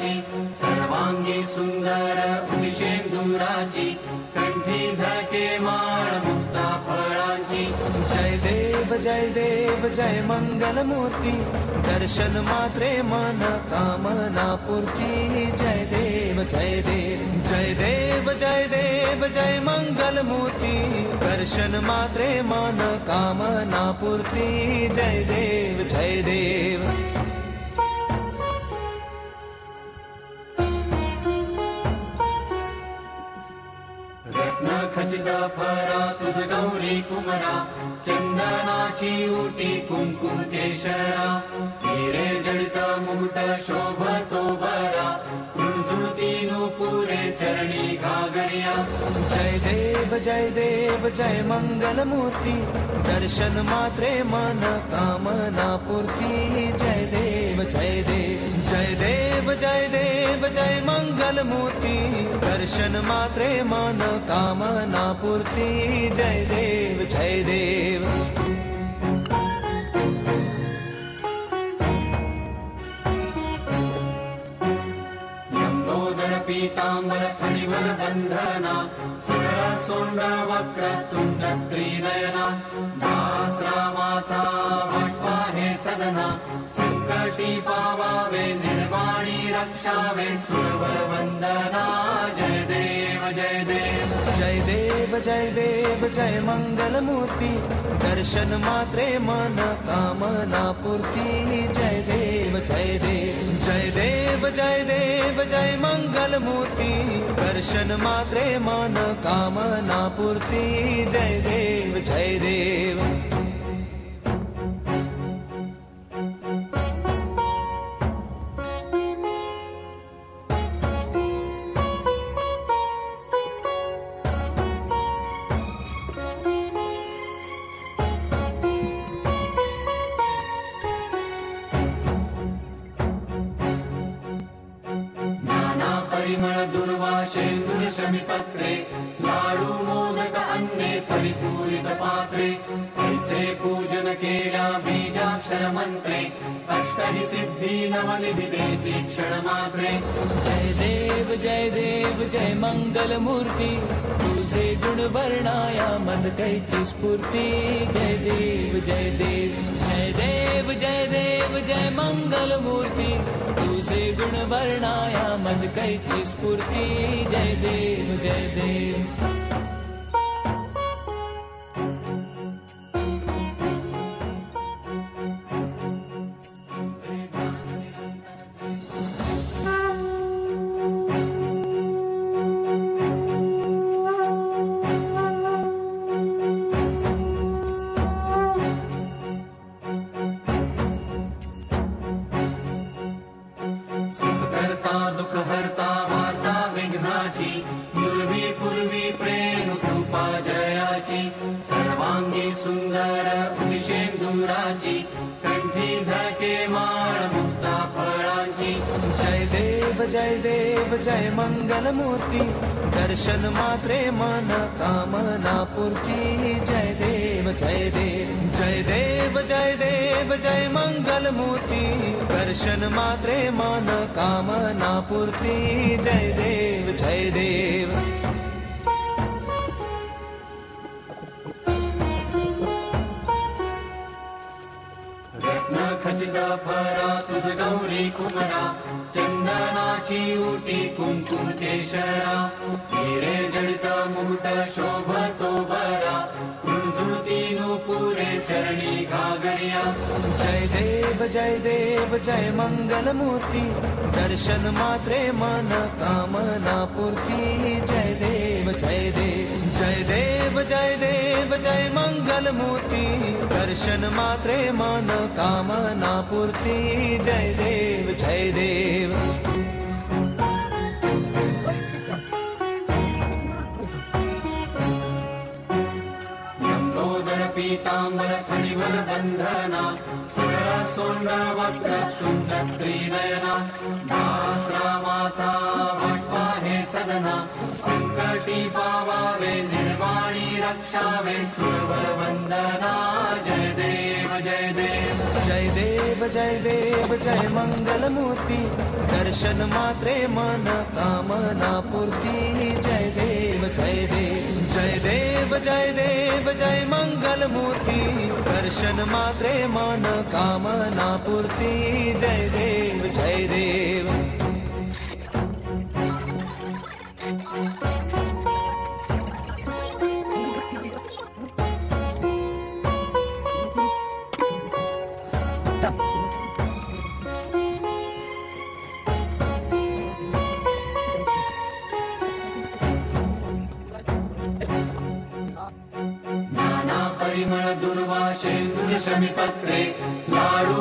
जयाची सर्वांगी सुंदर उदिशेंदुराची कंठी झळके माळ मुक्ता फळांची जय देव जय देव जय मंगल मूर्ती दर्शन मात्रे मन कामना पूर्ती जय देव जय देव जय देव जय देव जय मंगल मूर्ती दर्शन मात्रे मन कामना पूर्ती जय देव जय देव रत्न खचित फरा तुझ गौरी कुमरा चंदनाची उटी कुंकुम केशरा हिरे जडित मुकुट शोभतो बरा कृणझुळती नुपुरे चरणी घागरिया जय देव जय मंगल मूर्ती दर्शन मात्रे मन कामना पूर्ती जय देव जय देव जय देव जय देव जय मंगल मूर्ती दर्शन मात्रे मन कामना पूर्ती जय देव जय देव पीतांबर फणीवर बंधना सरळ सोंड वक्र तुंड त्रिनयना दास रामाचा वाटपा हे सदना संकटी पावावे निर्वाणी रक्षावे सुरवर वंदना जय देव जय देव जय देव जय देव जय मंगल मूर्ती दर्शन मात्रे मन कामना पूर्ती जय देव जय देव जय देव जय देव जय मंगल मूर्ती दर्शन मात्रे मन कामना पूर्ती जय देव जय देव परिमळ दुर्वाशेंदुर शमीपत्रे लाडू मोदक अन्ने परिपूरित पात्रे ऐसे पूजन केल्या बीजाक्षर मंत्रे अष्टहि सिद्धी नवनिधी देसी क्षण मात्रे जय देव जय मंगल मूर्ती तुझे गुण वर्णाया मज कैची स्फूर्ती जय देव जय देव जय देव जय देव जय मंगल मूर्ती तुझे गुण वर्णाया मज कैची स्फूर्ती जय देव जय देव दुख हरता वार्ता विघ्नाची पूर्वी पूर्वी प्रेम कृपा जयाची सर्वांगी सुंदर उदिशेंदुराची कंठी झळके माळ मुक्ता फळांची जय देव जय मंगल मूर्ती दर्शन मात्रे मन कामना पूर्ती जय देव जय देव जय देव जय देव जय मंगल मूर्ती दर्शन मात्रे मन कामना पूर्ती जय देव जय देव रत्न खचित फरा तुझ गौरी कुमरा चंदनाची उटी कुंकुम केशरा हिरे जडित मुकुट शोभतो बरा कृणझुळती नुपुरे चरणी घागरिया जय देव जय मंगल मूर्ती दर्शन मात्रे मन कामना पूर्ती जय देव जय देव जय देव जय देव जय मंगल मूर्ती दर्शन मात्रे मन कामना पूर्ती जय देव जय देव पीतांबर फणीवर बंधना सरळ सोंड वक्र तुंड त्रिनयना दास रामाचा वाटपा हे सदना संकटी पावावे निर्वाणी रक्षावे सुरवर वंदना जय देव जय देव जय देव जय देव जय मंगल मूर्ती दर्शन मात्रे मन कामना पूर्ती जय देव जय देव जय देव जय देव जय मंगल मूर्ती दर्शन मात्रे मन कामना पूर्ती जय देव जय देव नाना परिमळ दुर्वा शेंदूर शमीपत्रे लाडू